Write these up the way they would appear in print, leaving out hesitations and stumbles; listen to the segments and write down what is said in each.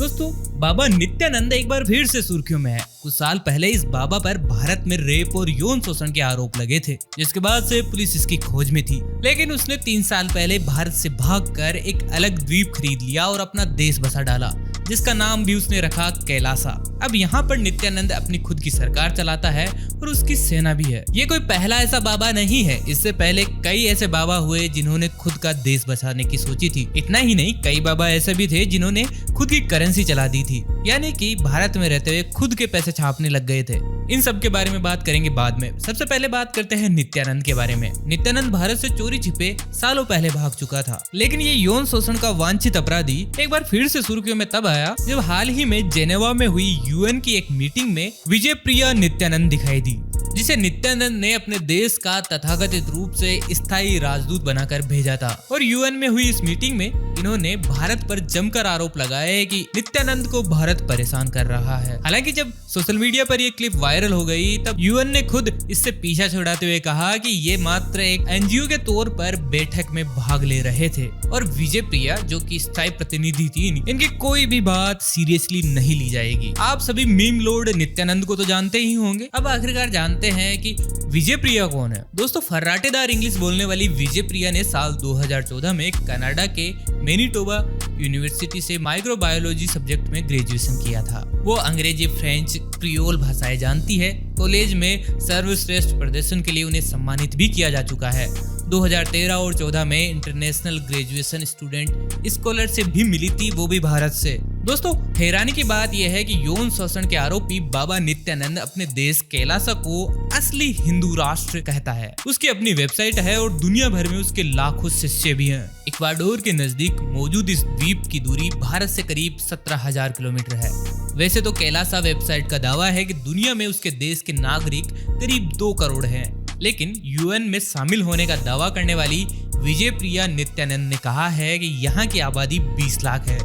दोस्तों, बाबा नित्यानंद एक बार फिर से सुर्खियों में है। कुछ साल पहले इस बाबा पर भारत में रेप और यौन शोषण के आरोप लगे थे, जिसके बाद से पुलिस इसकी खोज में थी। लेकिन उसने 3 साल पहले भारत से भागकर एक अलग द्वीप खरीद लिया और अपना देश बसा डाला, जिसका नाम भी उसने रखा कैलासा। अब यहाँ पर नित्यानंद अपनी खुद की सरकार चलाता है और उसकी सेना भी है। ये कोई पहला ऐसा बाबा नहीं है, इससे पहले कई ऐसे बाबा हुए जिन्होंने खुद का देश बसाने की सोची थी। इतना ही नहीं, कई बाबा ऐसे भी थे जिन्होंने खुद की करेंसी चला दी थी, यानी कि भारत में रहते हुए खुद के पैसे छापने लग गए थे। इन सब के बारे में बात करेंगे बाद में। सबसे पहले बात करते हैं नित्यानंद के बारे में। नित्यानंद भारत से चोरी छिपे सालों पहले भाग चुका था, लेकिन ये यौन शोषण का वांछित अपराधी एक बार फिर से सुर्खियों में तब आया जब हाल ही में जेनेवा में हुई यूएन की एक मीटिंग में विजयप्रिया नित्यानंद दिखाई दी, जिसे नित्यानंद ने अपने देश का तथाकथित रूप से स्थायी राजदूत बनाकर भेजा था। और यूएन में हुई इस मीटिंग में इन्होंने भारत पर जमकर आरोप लगाए कि नित्यानंद को भारत परेशान कर रहा है। हालांकि जब सोशल मीडिया पर ये क्लिप वायरल हो गई, तब यूएन ने खुद इससे पीछा छुड़ाते हुए कहा कि ये मात्र एक एनजीओ के तौर पर बैठक में भाग ले रहे थे और विजयप्रिया, जो कि स्थायी प्रतिनिधि थी, इनकी कोई भी बात सीरियसली नहीं ली जाएगी। आप सभी मीम लॉर्ड नित्यानंद को तो जानते ही होंगे। अब आखिरकार जानते हैं कि विजयप्रिया कौन है। दोस्तों, फर्राटेदार इंग्लिश बोलने वाली विजयप्रिया ने साल 2014 में कनाडा के मैनिटोबा यूनिवर्सिटी से माइक्रोबायोलॉजी सब्जेक्ट में ग्रेजुएशन किया था। वो अंग्रेजी, फ्रेंच, क्रियोल भाषाएं जानती है। कॉलेज में सर्वश्रेष्ठ प्रदर्शन के लिए उन्हें सम्मानित भी किया जा चुका है। 2013 और 14 में इंटरनेशनल ग्रेजुएशन स्टूडेंट स्कॉलरशिप भी मिली थी, वो भी भारत से। दोस्तों, हैरानी की बात यह है कि यौन शोषण के आरोपी बाबा नित्यानंद अपने देश कैलासा को असली हिंदू राष्ट्र कहता है। उसकी अपनी वेबसाइट है और दुनिया भर में उसके लाखों शिष्य भी हैं। इक्वाडोर के नजदीक मौजूद इस द्वीप की दूरी भारत से करीब 17,000 किलोमीटर है। वैसे तो कैलासा वेबसाइट का दावा है कि दुनिया में उसके देश के नागरिक करीब 2 करोड़ हैं, लेकिन यूएन में शामिल होने का दावा करने वाली विजयप्रिया नित्यानंद ने कहा है कि यहाँ की आबादी 20 लाख है।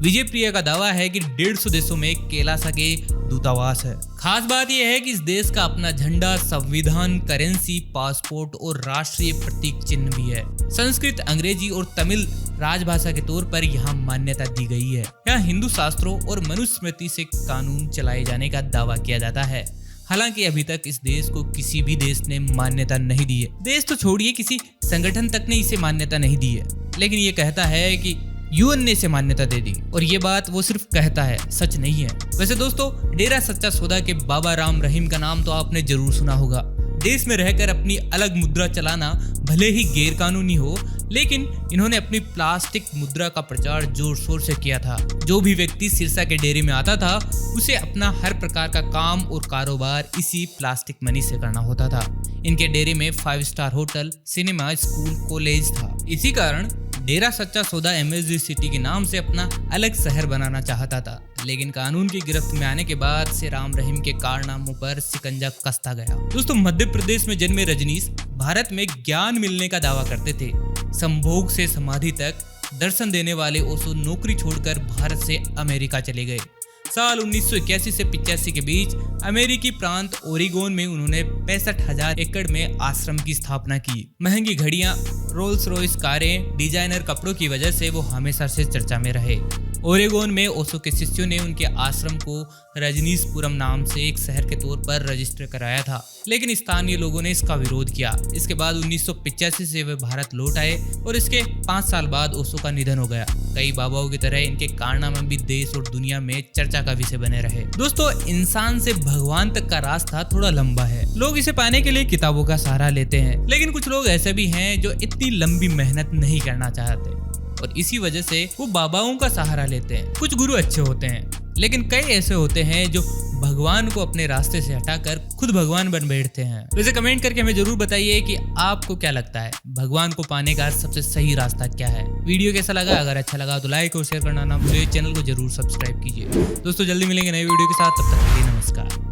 विजयप्रिया का दावा है कि 150 देशों में कैलासा के दूतावास है। खास बात यह है कि इस देश का अपना झंडा, संविधान, करेंसी, पासपोर्ट और राष्ट्रीय प्रतीक चिन्ह भी है। संस्कृत, अंग्रेजी और तमिल राजभाषा के तौर पर यहाँ मान्यता दी गई है। यहाँ हिंदू शास्त्रों और मनुस्मृति से कानून चलाए जाने का दावा किया जाता है। हालांकि अभी तक इस देश को किसी भी देश ने मान्यता नहीं दी है। देश तो छोड़िए, किसी संगठन तक ने इसे मान्यता नहीं दी है, लेकिन ये कहता है कि यूएन ने इसे मान्यता दे दी। और ये बात वो सिर्फ कहता है, सच नहीं है। वैसे दोस्तों, डेरा सच्चा सौदा के बाबा राम रहीम का नाम तो आपने जरूर सुना होगा। देश में रहकर अपनी अलग मुद्रा चलाना भले ही गैर कानूनी हो, लेकिन इन्होंने अपनी प्लास्टिक मुद्रा का प्रचार जोर शोर से किया था। जो भी व्यक्ति सिरसा के डेरे में आता था, उसे अपना हर प्रकार का काम और कारोबार इसी प्लास्टिक मनी से करना होता था। इनके डेरे में 5 star hotel, cinema, school, college था। इसी कारण डेरा सच्चा सौदा एमएसजी सिटी के नाम से अपना अलग शहर बनाना चाहता था, लेकिन कानून की गिरफ्त में आने के बाद से राम रहीम के कारनामों पर शिकंजा कसता गया। दोस्तों, मध्य प्रदेश में जन्मे रजनीश भारत में ज्ञान मिलने का दावा करते थे। संभोग से समाधि तक दर्शन देने वाले ओशो नौकरी छोड़कर भारत से अमेरिका चले गए। साल 1981 से 85 के बीच अमेरिकी प्रांत ओरिगोन में उन्होंने 65,000 एकड़ में आश्रम की स्थापना की। महंगी घड़ियां, रोल्स रॉयस कारें, डिजाइनर कपड़ों की वजह से वो हमेशा से चर्चा में रहे। ओरेगोन में ओशो के शिष्यों ने उनके आश्रम को रजनीशपुरम नाम से एक शहर के तौर पर रजिस्टर कराया था, लेकिन स्थानीय लोगों ने इसका विरोध किया। इसके बाद 1985 से वे भारत लौट आए और इसके 5 साल बाद ओशो का निधन हो गया। कई बाबाओं की तरह इनके कारनामे भी देश और दुनिया में चर्चा का विषय बने रहे। दोस्तों, इंसान से भगवान तक का रास्ता थोड़ा लंबा है। लोग इसे पाने के लिए किताबों का सहारा लेते हैं, लेकिन कुछ लोग ऐसे भी हैं जो इतनी लंबी मेहनत नहीं करना चाहते और इसी वजह से वो बाबाओं का सहारा लेते हैं। कुछ गुरु अच्छे होते हैं, लेकिन कई ऐसे होते हैं जो भगवान को अपने रास्ते से हटाकर खुद भगवान बन बैठते हैं। वैसे कमेंट करके हमें जरूर बताइए कि आपको क्या लगता है, भगवान को पाने का सबसे सही रास्ता क्या है। वीडियो कैसा लगा? अगर अच्छा लगा तो लाइक और शेयर करना ना भूलिए। चैनल को जरूर सब्सक्राइब कीजिए। दोस्तों, जल्दी मिलेंगे नई वीडियो के साथ, तब तक के लिए नमस्कार।